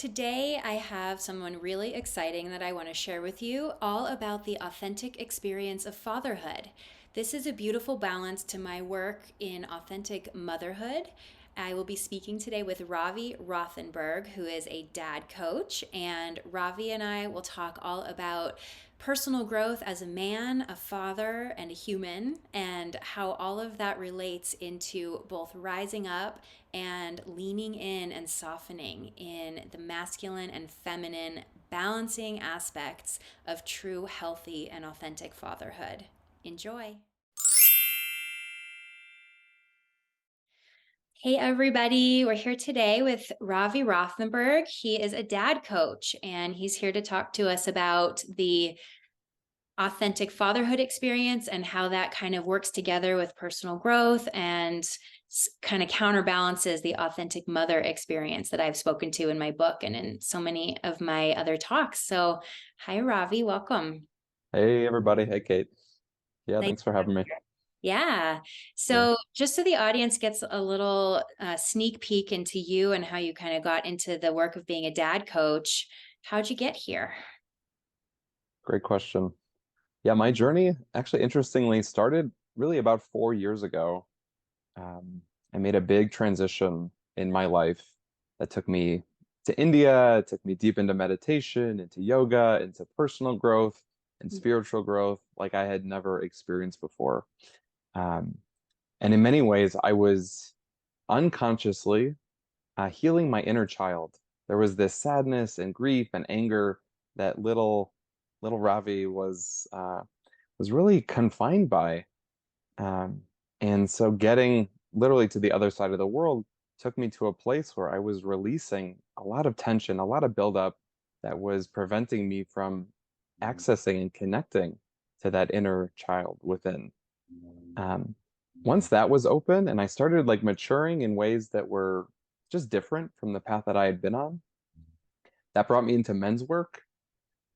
Today, I have someone really exciting that I want to share with you all about the authentic experience of fatherhood. This is a beautiful balance to my work in authentic motherhood. I will be speaking today with Ravi Rothenberg, who is a dad coach, and Ravi and I will talk all about personal growth as a man, a father, and a human, and how all of that relates into both rising up and leaning in and softening in the masculine and feminine balancing aspects of true, healthy, and authentic fatherhood. Enjoy. Hey, everybody. We're here today with Ravi Rothenberg. He is a dad coach, and he's here to talk to us about the authentic fatherhood experience and how that kind of works together with personal growth and kind of counterbalances the authentic mother experience that I've spoken to in my book and in so many of my other talks. So, hi, Ravi. Welcome. Hey everybody. Hey Kate. Yeah, Nice. thanks for having me. Yeah. Yeah. So, just so the audience gets a little sneak peek into you and how you kind of got into the work of being a dad coach, how'd you get here? Great question. Yeah, my journey actually interestingly started really about 4 years ago. Um, I made a big transition in my life that took me to India, it took me deep into meditation, into yoga, into personal growth and spiritual growth like I had never experienced before. Um, and in many ways, I was unconsciously healing my inner child. There was this sadness and grief and anger that little Ravi was really confined by. Um, and so getting literally to the other side of the world took me to a place where I was releasing a lot of tension, a lot of buildup that was preventing me from accessing and connecting to that inner child within. Um, Once that was open and I started like maturing in ways that were just different from the path that I had been on, that brought me into men's work,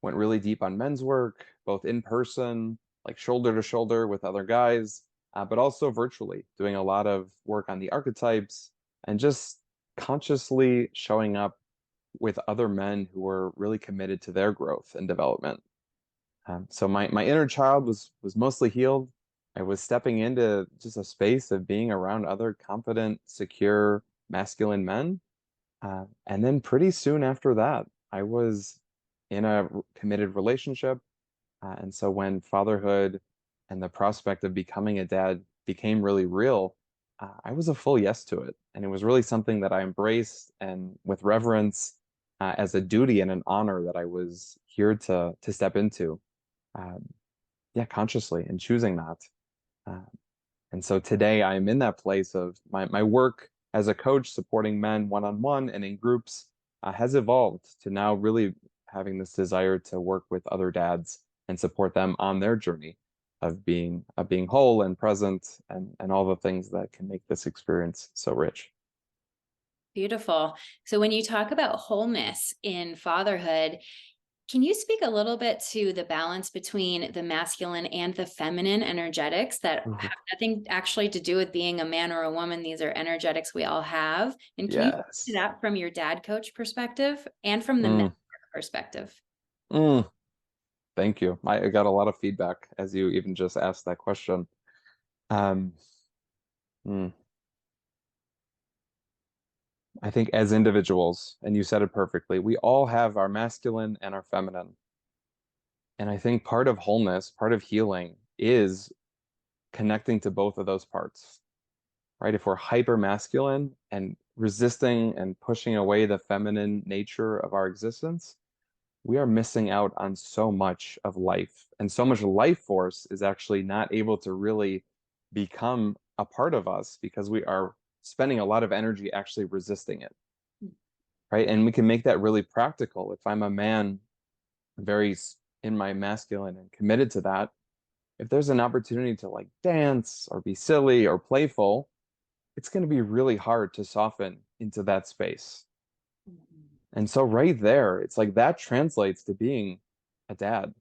went really deep on men's work, both in person, like shoulder to shoulder with other guys, but also virtually, doing a lot of work on the archetypes and just consciously showing up with other men who were really committed to their growth and development. So my inner child was mostly healed. I was stepping into just a space of being around other confident, secure, masculine men. And then pretty soon after that, I was in a committed relationship. And so when fatherhood and the prospect of becoming a dad became really real, I was a full yes to it. And it was really something that I embraced and with reverence as a duty and an honor that I was here to step into. Um, yeah, consciously and choosing that. Uh, and so today I'm in that place of my work as a coach supporting men one-on-one and in groups has evolved to now really having this desire to work with other dads and support them on their journey of being whole and present and all the things that can make this experience so rich. Beautiful. So, when you talk about wholeness in fatherhood, can you speak a little bit to the balance between the masculine and the feminine energetics that Mhm. have nothing actually to do with being a man or a woman? These are energetics we all have. And can you speak to Yes. that from your dad coach perspective and from the men Mm, perspective? mm, thank you. I got a lot of feedback as you even just asked that question. Um, mm. I think as individuals, and you said it perfectly, we all have our masculine and our feminine. And I think part of wholeness, part of healing is connecting to both of those parts, right? If we're hyper masculine and resisting and pushing away the feminine nature of our existence, we are missing out on so much of life. And so much life force is actually not able to really become a part of us because we are spending a lot of energy actually resisting it, right? And we can make that really practical. If I'm a man in my masculine and committed to that, if there's an opportunity to like dance or be silly or playful, it's going to be really hard to soften into that space. And so right there, it's like that translates to being a dad,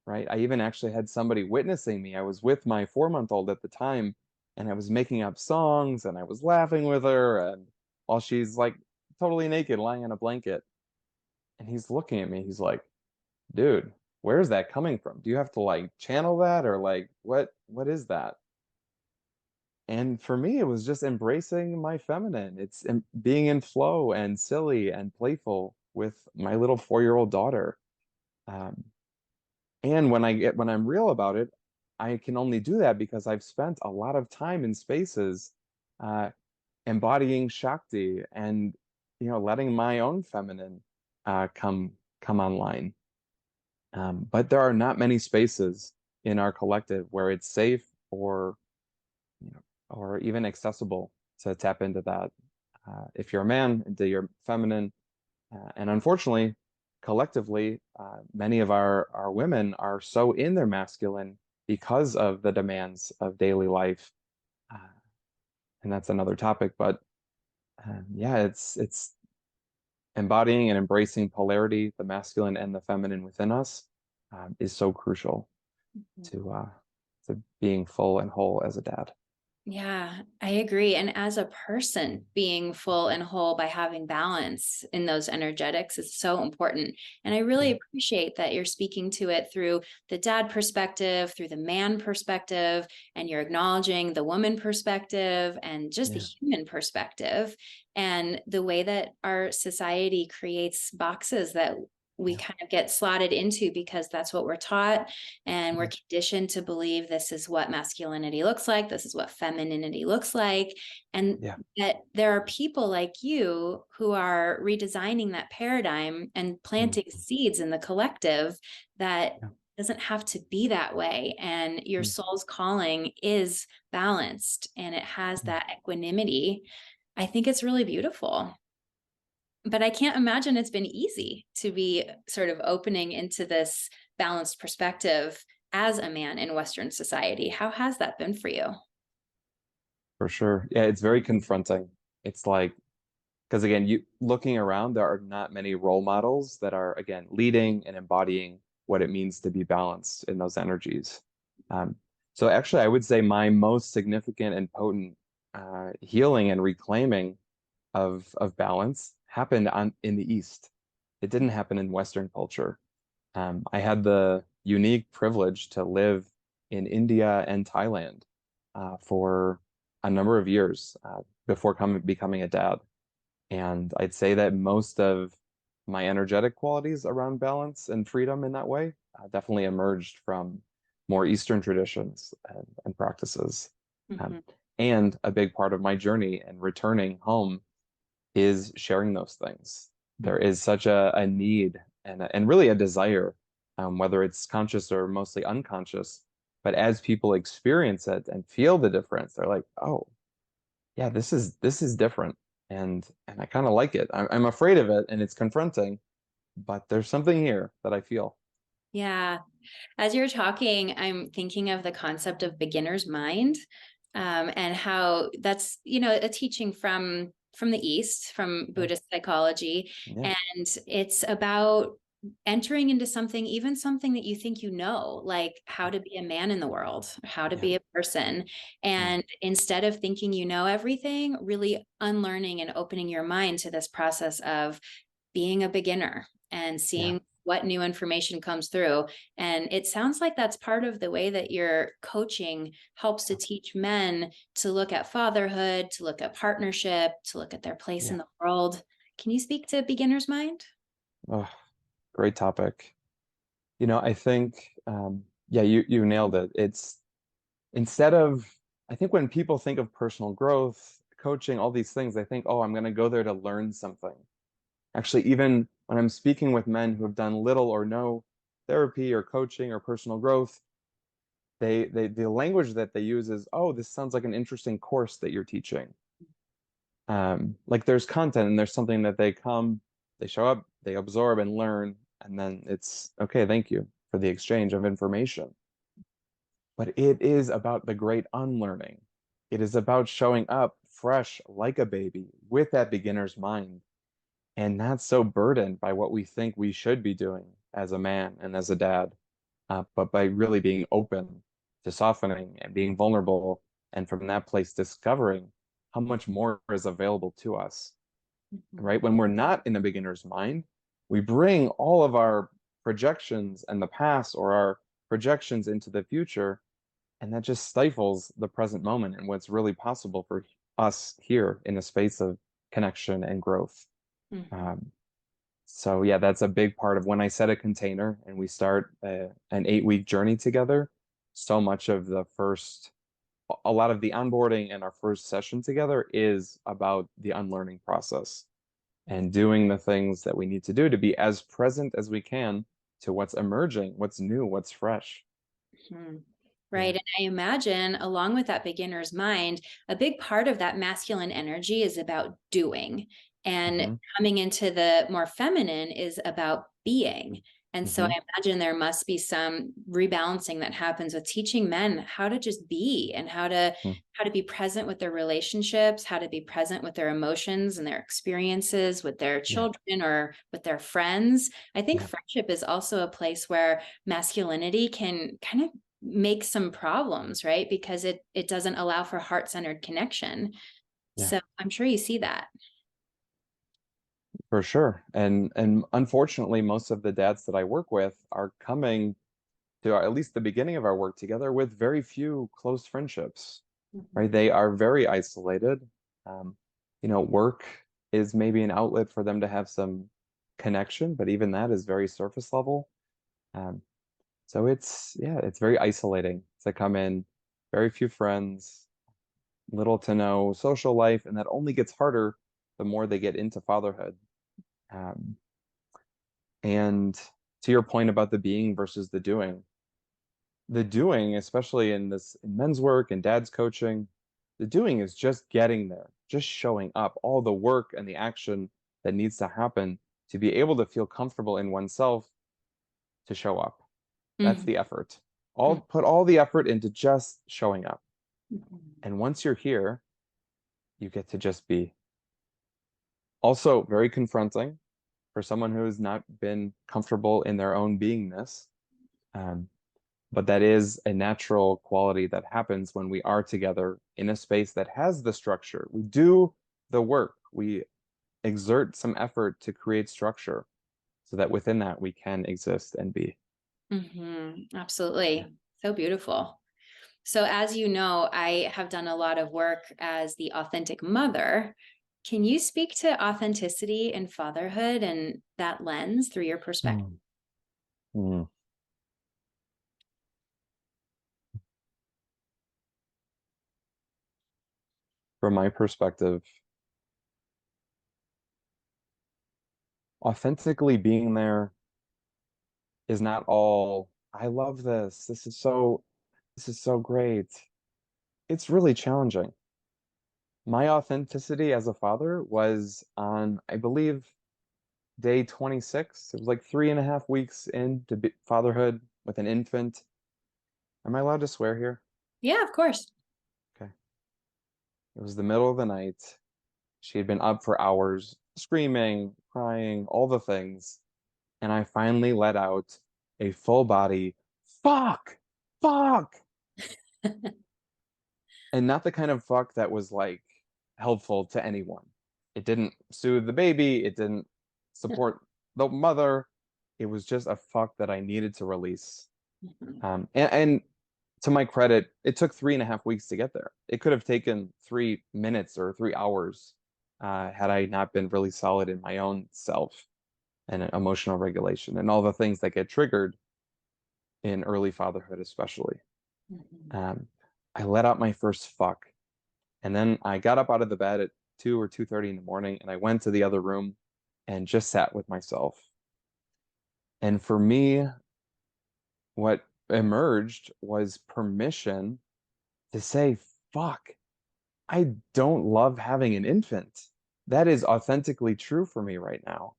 right? I even actually had somebody witnessing me. I was with my 4-month-old at the time, and I was making up songs and I was laughing with her. And while she's like totally naked, lying on a blanket. And he's looking at me. He's like, dude, where's that coming from? Do you have to like channel that or like what is that? And for me, it was just embracing my feminine. It's being in flow and silly and playful with my little 4-year-old daughter. Um, and when I'm real about it, I can only do that because I've spent a lot of time in spaces uh, embodying Shakti and letting my own feminine come online. But there are not many spaces in our collective where it's safe you know, or even accessible to tap into that. If you're a man, into your feminine, and unfortunately, collectively, many of our women are so in their masculine because of the demands of daily life, uh, and that's another topic. But yeah, it's embodying and embracing polarity, the masculine and the feminine within us, is so crucial to being full and whole as a dad. Yeah, I agree. And as a person, being full and whole by having balance in those energetics is so important. And I really Yeah, appreciate that you're speaking to it through the dad perspective, through the man perspective, and you're acknowledging the woman perspective and just the yeah, human perspective, and the way that our society creates boxes that we yeah, kind of get slotted into because that's what we're taught, and we're yeah, conditioned to believe this is what masculinity looks like, this is what femininity looks like, and yeah, that there are people like you who are redesigning that paradigm and mm, planting seeds in the collective that yeah, doesn't have to be that way, and your mm, soul's calling is balanced and it has mm, that equanimity. I think it's really beautiful, but I can't imagine it's been easy to be sort of opening into this balanced perspective as a man in Western society. How has that been for you? for sure. Yeah, it's very confronting. It's like, because again, you looking around, there are not many role models that are, again, leading and embodying what it means to be balanced in those energies. Um, so actually, I would say my most significant and potent healing and reclaiming of balance happened in the East. It didn't happen in Western culture. I had the unique privilege to live in India and Thailand for a number of years before becoming a dad. And I'd say that most of my energetic qualities around balance and freedom in that way definitely emerged from more Eastern traditions and practices. Um, Mm-hmm. and a big part of my journey and returning home is sharing those things. There is such a need and really a desire, whether it's conscious or mostly unconscious. But as people experience it and feel the difference, they're like, "Oh, yeah, this is different," and I kind of like it. I'm afraid of it, and it's confronting, but there's something here that I feel. Yeah. As you're talking, I'm thinking of the concept of beginner's mind, and how that's, a teaching from the East, from Yeah, Buddhist psychology, yeah, and it's about entering into something, even something that you think like how to be a man in the world, how to yeah, be a person, mm, and instead of thinking you know everything, really unlearning and opening your mind to this process of being a beginner and yeah, seeing what new information comes through. And it sounds like that's part of the way that your coaching helps to yeah, teach men to look at fatherhood, to look at partnership, to look at their place in yeah. the world. Can you speak to beginner's mind? Oh, great topic. I think, yeah, you nailed it. It's instead of, I think when people think of personal growth, coaching, all these things, they think, oh, I'm going to go there to learn something. Actually, even when I'm speaking with men who have done little or no therapy or coaching or personal growth, the language that they use is, oh, this sounds like an interesting course that you're teaching. Like there's content and there's something that they show up, they absorb and learn, and then it's okay, thank you for the exchange of information. But it is about the great unlearning. It is about showing up fresh like a baby with that beginner's mind and not so burdened by what we think we should be doing as a man and as a dad, but by really being open to softening and being vulnerable, and from that place discovering how much more is available to us. Mhm. right? When we're not in a beginner's mind, we bring all of our projections and the past or our projections into the future, and that just stifles the present moment and what's really possible for us here in a space of connection and growth. Mhm. Um, so yeah, that's a big part of when I set a container and we start an 8 week journey together. So much of a lot of the onboarding and our first session together is about the unlearning process and doing the things that we need to do to be as present as we can to what's emerging, what's new, what's fresh. Mhm. Yeah. Right. And I imagine, along with that beginner's mind, a big part of that masculine energy is about doing. And Hmm. coming into the more feminine is about being. And so Hmm. I imagine there must be some rebalancing that happens with teaching men how to just be and how to be present with their relationships, how to be present with their emotions and their experiences with their Yeah. children or with their friends. I think Yeah. friendship is also a place where masculinity can kind of make some problems, right? Because it doesn't allow for heart-centered connection. Yeah. So I'm sure you see that. For sure. And unfortunately, most of the dads that I work with are coming to at least the beginning of our work together with very few close friendships, right? Mhm. They are very isolated. Um, work is maybe an outlet for them to have some connection, but even that is very surface level. Um, so yeah, it's very isolating to come in, very few friends, little to no social life, and that only gets harder the more they get into fatherhood. Um, and to your point about the being versus the doing, especially in men's work and dad's coaching, the doing is just getting there, just showing up, all the work and the action that needs to happen to be able to feel comfortable in oneself to show up. That's Mhm. the effort. Put all the effort into just showing up. Mhm. And once you're here, you get to just be. Also, very confronting for someone who has not been comfortable in their own beingness. Um, but that is a natural quality that happens when we are together in a space that has the structure. We do the work, we exert some effort to create structure so that within that we can exist and be. Absolutely. So beautiful. So, as you know, I have done a lot of work as the authentic mother. Can you speak to authenticity and fatherhood and that lens through your perspective? Mm. Mm. From my perspective, authentically being there is not all, I love this. This is so great. It's really challenging. My authenticity as a father was on, I believe, day 26. It was like 3.5 weeks into fatherhood with an infant. Am I allowed to swear here? Yeah, of course. Okay. It was the middle of the night. She had been up for hours, screaming, crying, all the things. And I finally let out a full body, fuck, fuck. And not the kind of fuck that was like helpful to anyone. It didn't soothe the baby, it didn't support the mother. It was just a fuck that I needed to release. Mhm. And to my credit, it took 3.5 weeks to get there. It could have taken 3 minutes or 3 hours had I not been really solid in my own self and emotional regulation and all the things that get triggered in early fatherhood, especially. Mhm. Um, I let out my first fuck. And then I got up out of the bed at 2 or 2:30 in the morning and I went to the other room and just sat with myself. And for me, what emerged was permission to say, fuck, I don't love having an infant. That is authentically true for me right now.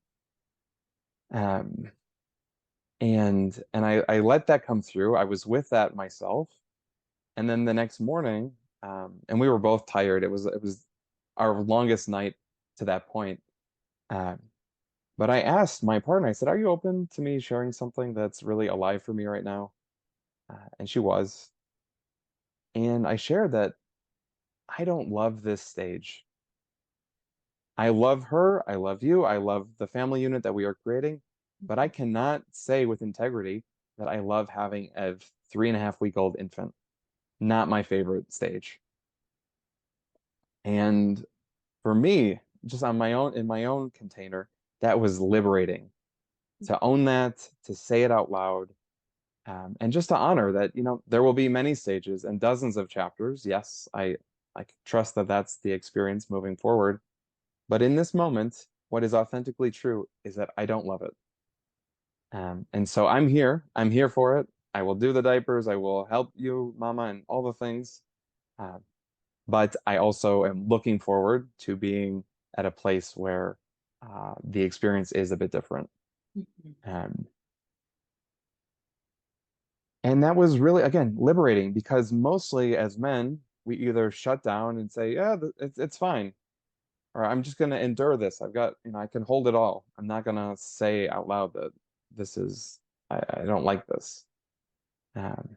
Um, and I let that come through. I was with that myself. And then the next morning, and we were both tired. It was our longest night to that point. Um, but I asked my partner, I said, "Are you open to me sharing something that's really alive for me right now?" And she was. And I shared that I don't love this stage. I love her, I love you, I love the family unit that we are creating, but I cannot say with integrity that I love having a 3.5 week old infant. Not my favorite stage. And for me, just on my own, in my own container, that was liberating to own that, to say it out loud, and just to honor that, there will be many stages and dozens of chapters. Yes, I trust that that's the experience moving forward. But in this moment, what is authentically true is that I don't love it. And so I'm here. I'm here for it. I will do the diapers. I will help you, mama, and all the things. Uh, but I also am looking forward to being at a place where the experience is a bit different. Mhm. Um, and that was really, again, liberating because mostly as men, we either shut down and say, yeah, it's fine, or I'm just going to endure this. I've got, I can hold it all. I'm not going to say out loud that this is, I don't like this. Um,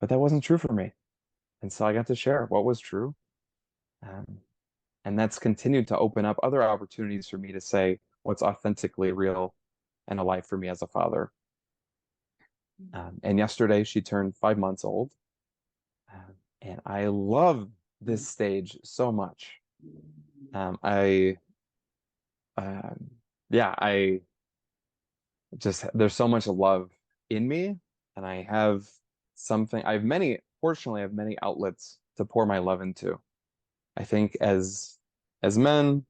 but that wasn't true for me. And so I got to share what was true. Um, and that's continued to open up other opportunities for me to say what's authentically real and alive for me as a father. And yesterday she turned 5 months old. And I love this stage so much. I, yeah, I just, there's so much love in me. And fortunately, I have many outlets to pour my love into. I think as men,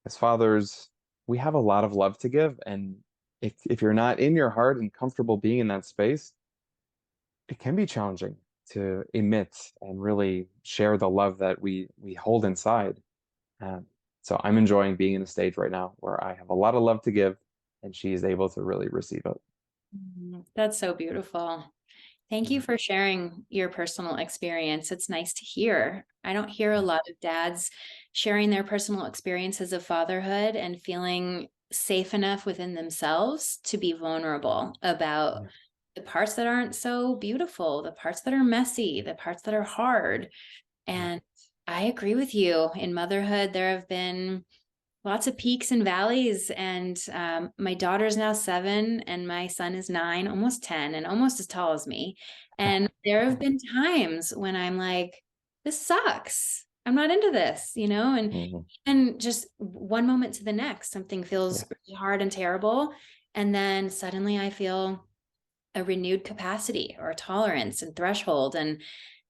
as fathers, we have a lot of love to give. And if you're not in your heart and comfortable being in that space, it can be challenging to emit and really share the love that we hold inside. Um, so I'm enjoying being in a stage right now where I have a lot of love to give, and she is able to really receive it. That's so beautiful. Thank you Mhm. for sharing your personal experience. It's nice to hear. I don't hear a Yeah, lot of dads sharing their personal experiences of fatherhood and feeling safe enough within themselves to be vulnerable about yeah, the parts that aren't so beautiful, the parts that are messy, the parts that are hard. yeah. And I agree with you. In motherhood, there have been lots of peaks and valleys. And my daughter's now 7, and my son is 9, almost 10, and almost as tall as me. And there have been times when I'm like, this sucks. I'm not into this, Mhm. and just one moment to the next, something Yeah. feels really hard and terrible. And then suddenly I feel a renewed capacity or tolerance and threshold. And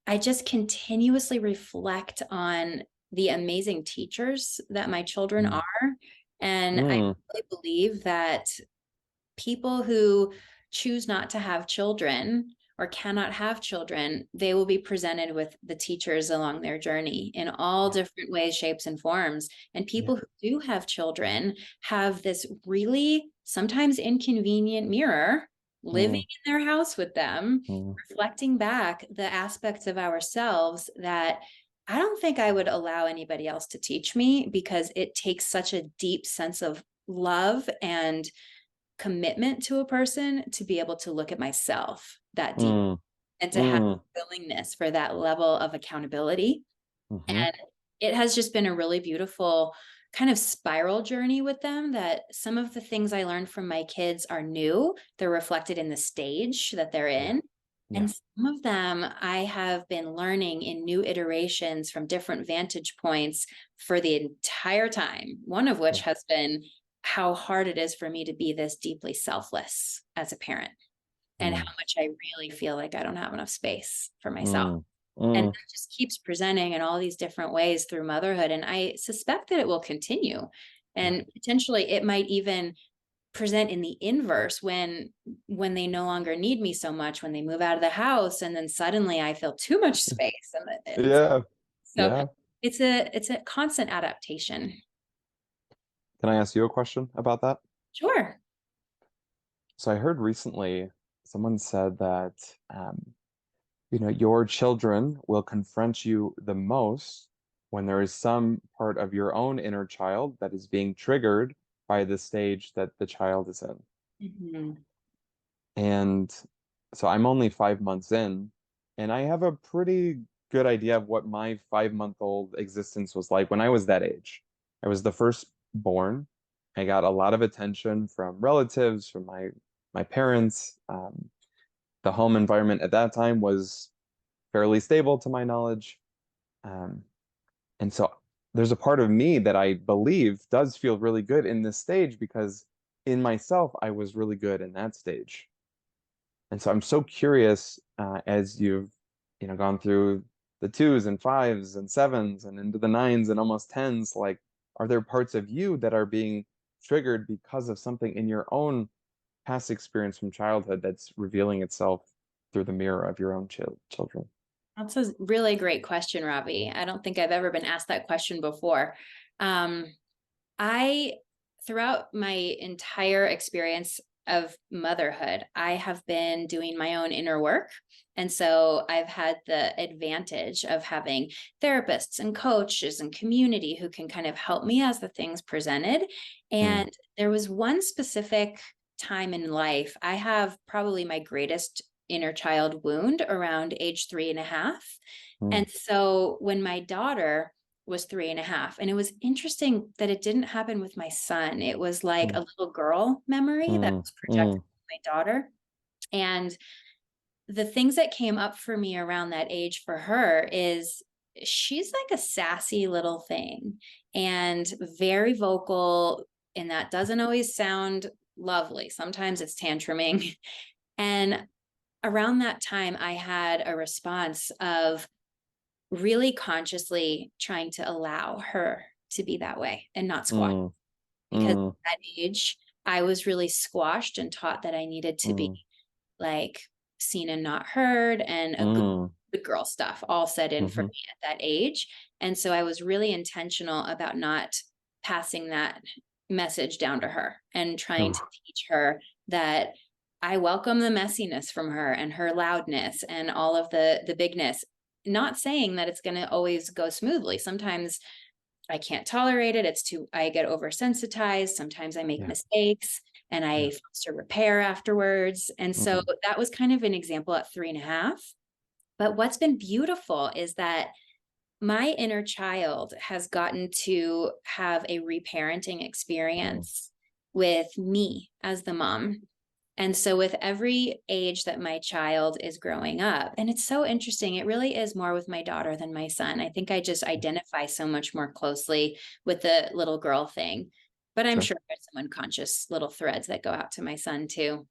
I just continuously reflect on the amazing teachers that my children Mm. are. And I Mm. really believe that people who choose not to have children or cannot have children, they will be presented with the teachers along their journey in all Yeah. different ways, shapes, and forms. And Yeah. people who do have children have this really sometimes inconvenient mirror living Mm. in their house with them, Mm. reflecting back the aspects of ourselves that I don't think I would allow anybody else to teach me, because it takes such a deep sense of love and commitment to a person to be able to look at myself that deep Mm. and to have Mm. willingness for that level of accountability. Mhm. And it has just been a really beautiful kind of spiral journey with them, that some of the things I learned from my kids are new. They're reflected in the stage that they're Yeah. in. Yeah. And some of them I have been learning in new iterations from different vantage points for the entire time, one of which Yeah. has been how hard it is for me to be this deeply selfless as a parent, and how Mm. much I really feel like I don't have enough space for myself. Mm. And Mm. that just keeps presenting in all these different ways through motherhood. And I suspect that it will continue. Yeah. And potentially it might even present in the inverse when they no longer need me so much, when they move out of the house, and then suddenly I feel too much space. Yeah. So Yeah. it's a constant adaptation. Can I ask you a question about that? Sure. So I heard recently someone said that your children will confront you the most when there is some part of your own inner child that is being triggered by the stage that the child is in. Mhm. And so I'm only 5 months in, and I have a pretty good idea of what my 5-month-old existence was like when I was that age. I was the firstborn. I got a lot of attention from relatives, from my parents. The home environment at that time was fairly stable to my knowledge. Um, and so there's a part of me that I believe does feel really good in this stage because in myself, I was really good in that stage. And so I'm so curious as you've, gone through the twos and fives and sevens and into the nines and almost tens, like, are there parts of you that are being triggered because of something in your own past experience from childhood that's revealing itself through the mirror of your own children? That's a really great question, Ravi. I don't think I've ever been asked that question before. Um, I, throughout my entire experience of motherhood, I have been doing my own inner work. And so I've had the advantage of having therapists and coaches and community who can kind of help me as the things presented. Mm, And there was one specific time in life, I have probably my greatest inner child wound around age 3.5. mm, And so when my daughter was 3.5, and it was interesting that it didn't happen with my son. It was like mm, a little girl memory that mm, was projected mm, to my daughter. And the things that came up for me around that age for her is she's like a sassy little thing and very vocal, and that doesn't always sound lovely. Sometimes it's tantruming. And around that time, I had a response of really consciously trying to allow her to be that way and not squash, mm, because mm, at that age I was really squashed and taught that I needed to be mm, like seen and not heard, and a mm, good girl stuff all set in for mhm. me at that age. And so I was really intentional about not passing that message down to her and trying to Oh, teach her that I welcome the messiness from her and her loudness and all of the bigness. Not saying that it's going to always go smoothly. Sometimes I can't tolerate it. I get oversensitized. Sometimes I make yeah, mistakes and yeah. I foster repair afterwards. And so Mm, that was kind of an example at 3.5. But what's been beautiful is that my inner child has gotten to have a reparenting mm, experience with me as the mom. And so, with every age that my child is growing up, and it's so interesting, it really is more with my daughter than my son. I think I just identify so much more closely with the little girl thing. But I'm sure. sure there's some unconscious little threads that go out to my son too.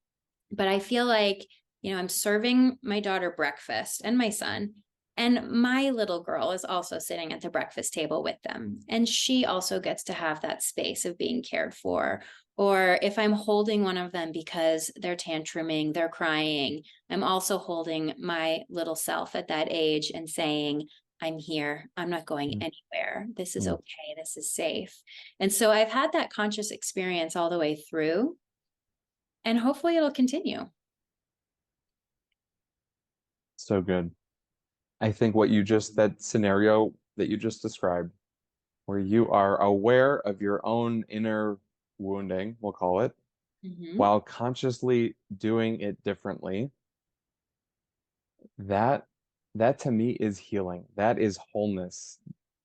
But I feel like, I'm serving my daughter breakfast and my son, and my little girl is also sitting at the breakfast table with them. And she also gets to have that space of being cared for. Or if I'm holding one of them because they're tantruming, they're crying, I'm also holding my little self at that age and saying, I'm here. I'm not going Mm, anywhere. This is mm. okay. This is safe. And so I've had that conscious experience all the way through, and hopefully it'll continue. So good. I think that scenario that you just described, where you are aware of your own inner wounding, we'll call it, Mhm. while consciously doing it differently, that that to me is healing. That is wholeness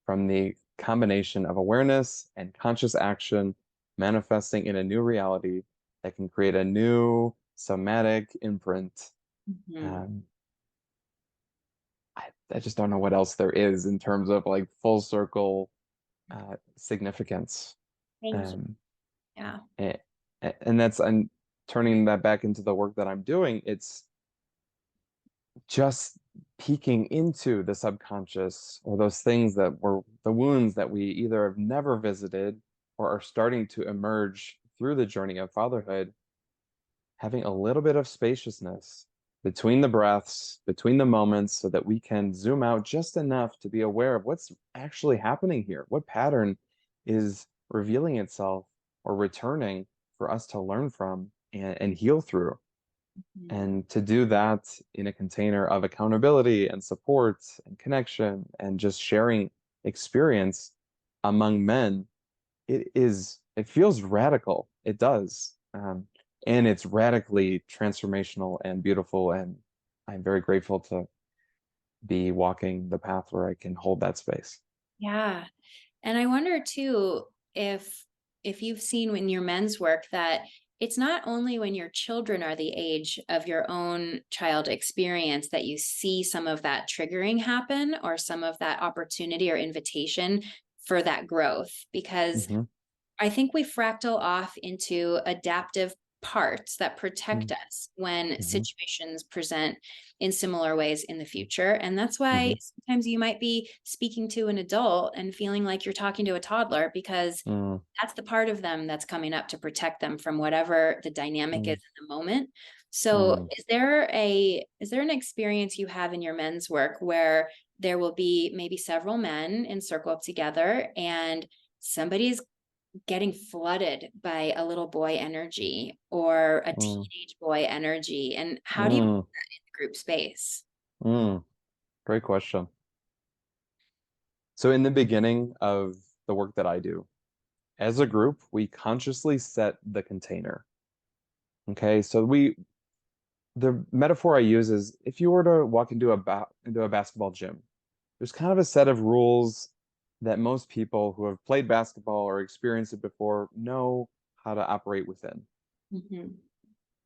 from the combination of awareness and conscious action manifesting in a new reality that can create a new somatic imprint. Mhm. Um, I just don't know what else there is in terms of like full circle significance. Thank you. Um, Yeah. and, and that's I'm turning that back into the work that I'm doing. It's just peeking into the subconscious or those things that were the wounds that we either have never visited or are starting to emerge through the journey of fatherhood, having a little bit of spaciousness between the breaths, between the moments, so that we can zoom out just enough to be aware of what's actually happening here. What pattern is revealing itself or returning for us to learn from and heal through? Mhm. And to do that in a container of accountability and support and connection and just sharing experience among men, it feels radical. It does. And it's radically transformational and beautiful. And I'm very grateful to be walking the path where I can hold that space. Yeah. And I wonder too, if you've seen in your men's work that it's not only when your children are the age of your own child experience that you see some of that triggering happen or some of that opportunity or invitation for that growth, because Hmm. I think we fractal off into adaptive parts that protect Hmm. us when Hmm. situations present in similar ways in the future. And that's why Hmm. sometimes you might be speaking to an adult and feeling like you're talking to a toddler, because Hmm. that's the part of them that's coming up to protect them from whatever the dynamic is Hmm. in the moment. So Hmm. is there an experience you have in your men's work where there will be maybe several men in circle up together and somebody's getting flooded by a little boy energy or a Hmm. teenage boy energy? And how do you Hmm. group space? Hmm. Great question. So in the beginning of the work that I do, as a group, we consciously set the container. Okay, so the metaphor I use is if you were to walk into a basketball gym, there's kind of a set of rules that most people who have played basketball or experienced it before know how to operate within. Mhm.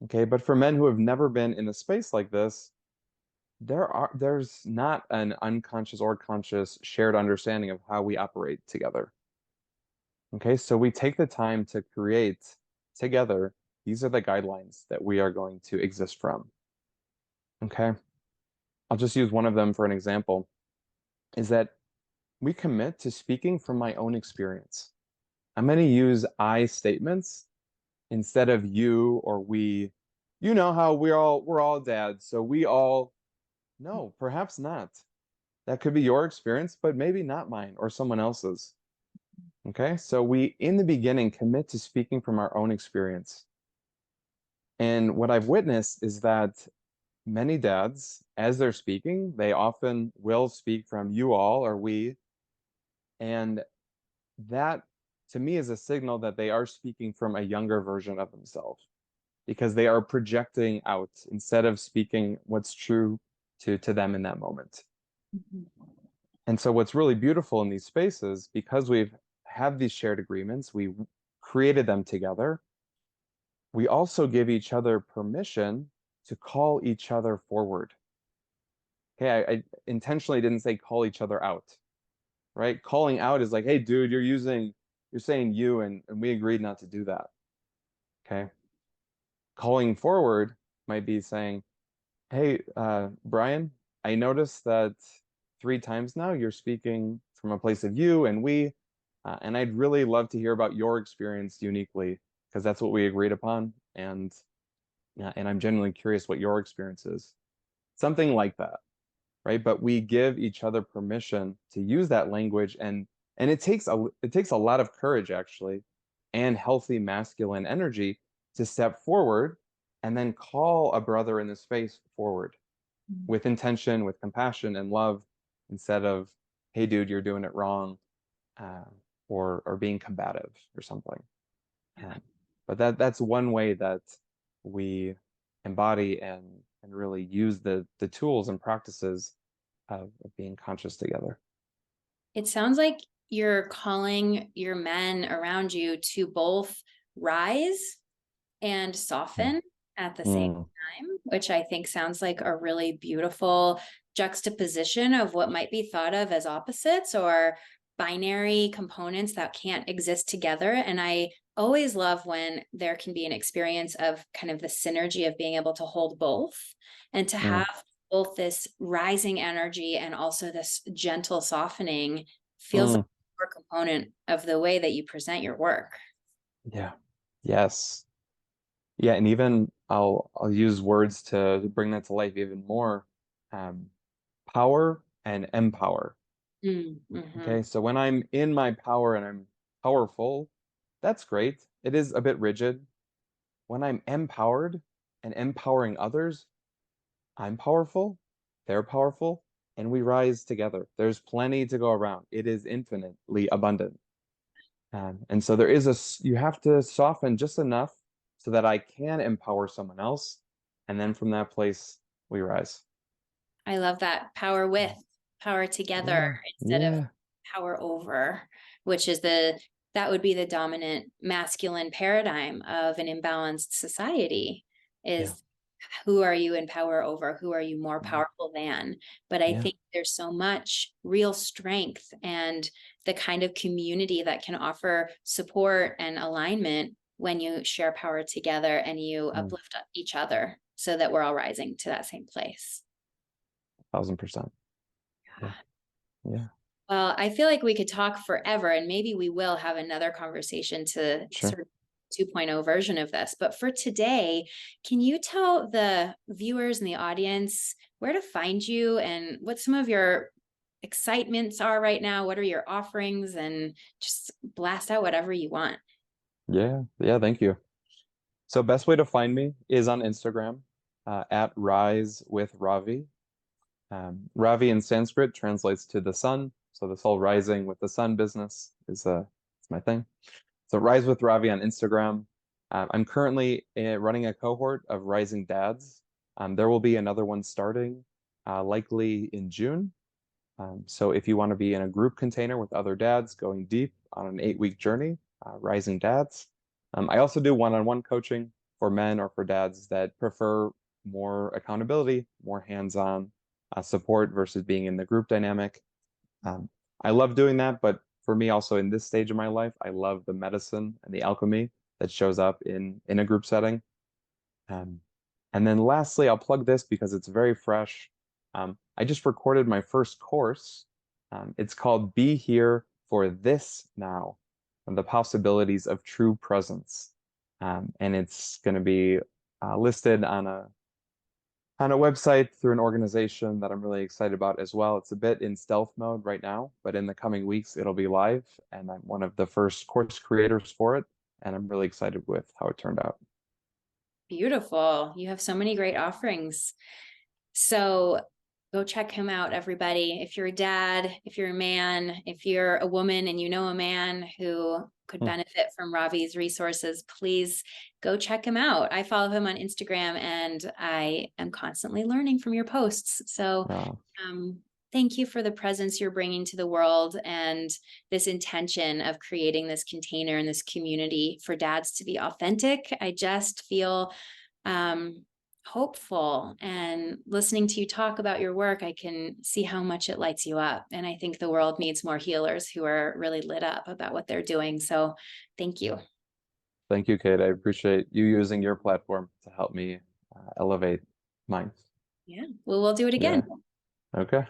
Okay, but for men who have never been in a space like this, there's not an unconscious or conscious shared understanding of how we operate together. Okay, so we take the time to create together. These are the guidelines that we are going to exist from. Okay, I'll just use one of them for an example, is that we commit to speaking from my own experience. I'm going to use I statements instead of you or we. You know how we're all dads, so we all. No, perhaps not. That could be your experience, but maybe not mine or someone else's. Okay, so we in the beginning commit to speaking from our own experience. And what I've witnessed is that many dads, as they're speaking, they often will speak from you all or we. And that to me is a signal that they are speaking from a younger version of themselves because they are projecting out instead of speaking what's true to them in that moment. Mhm. And so what's really beautiful in these spaces, because we've had these shared agreements, we created them together, we also give each other permission to call each other forward. Okay, I intentionally didn't say call each other out, right? Calling out is like, hey, dude, you're saying you, and we agreed not to do that. Okay. Calling forward might be saying, hey, Brian, I noticed that 3 times now you're speaking from a place of you and we, and I'd really love to hear about your experience uniquely because that's what we agreed upon, and I'm genuinely curious what your experience is. Something like that, right? But we give each other permission to use that language, and it takes a lot of courage actually, and healthy masculine energy to step forward and then call a brother in the space forward with intention, with compassion and love, instead of, "Hey, dude, you're doing it wrong," uh, or being combative or something. Um, but that's one way that we embody and really use the tools and practices of being conscious together. It sounds like you're calling your men around you to both rise and Mm. soften at the same Mm. time, which I think sounds like a really beautiful juxtaposition of what might be thought of as opposites or binary components that can't exist together. And I always love when there can be an experience of kind of the synergy of being able to hold both and to Mm. have both this rising energy and also this gentle softening feels like Mm. a core component of the way that you present your work. Yeah. Yes. Yeah, and even I'll use words to bring that to life even more. Um, Power and empower. Mm-hmm. Okay, so when I'm in my power and I'm powerful, that's great. It is a bit rigid. When I'm empowered and empowering others, I'm powerful, they're powerful, and we rise together. There's plenty to go around. It is infinitely abundant. And so you have to soften just enough so that I can empower someone else. And then from that place, we rise. I love that power with, power together Yeah, instead of yeah. power over, which is that would be the dominant masculine paradigm of an imbalanced society Yeah. is who are you in power over? Who are you more Mm. powerful than? But I Yeah. think there's so much real strength and the kind of community that can offer support and alignment when you share power together and you Mm. uplift each other so that we're all rising to that same place. 1000%. Yeah. Yeah. Well, I feel like we could talk forever, and maybe we will have another conversation to Sure. sort of 2.0 version of this. But for today, can you tell the viewers and the audience where to find you and what some of your excitements are right now? What are your offerings? And just blast out whatever you want. Yeah. Yeah. Thank you. So best way to find me is on Instagram, at Rise with Ravi. Ravi in Sanskrit translates to the sun. So this whole rising with the sun business is my thing. So Rise with Ravi on Instagram. I'm currently running a cohort of rising dads. There will be another one starting likely in June. So if you want to be in a group container with other dads going deep on an 8-week journey, Rising Dads. I also do one-on-one coaching for men or for dads that prefer more accountability, more hands-on support versus being in the group dynamic. Um, I love doing that, but for me also in this stage of my life, I love the medicine and the alchemy that shows up in a group setting. Um, and then lastly, I'll plug this because it's very fresh. I just recorded my first course. It's called Be Here for This Now, and the possibilities of true presence. And it's going to be listed on a website through an organization that I'm really excited about as well. It's a bit in stealth mode right now, but in the coming weeks it'll be live, and I'm one of the first course creators for it, and I'm really excited with how it turned out. Beautiful. You have so many great offerings. So go check him out, everybody. If you're a dad, if you're a man, if you're a woman and you know a man who could Hmm. benefit from Ravi's resources, please go check him out. I follow him on Instagram and I am constantly learning from your posts. So Uh, um, thank you for the presence you're bringing to the world and this intention of creating this container and this community for dads to be authentic. I just feel hopeful, and listening to you talk about your work, I can see how much it lights you up. And I think the world needs more healers who are really lit up about what they're doing. So thank you. Thank you, Kate. I appreciate you using your platform to help me elevate mine. Yeah, well, we'll do it again. Yeah. Okay.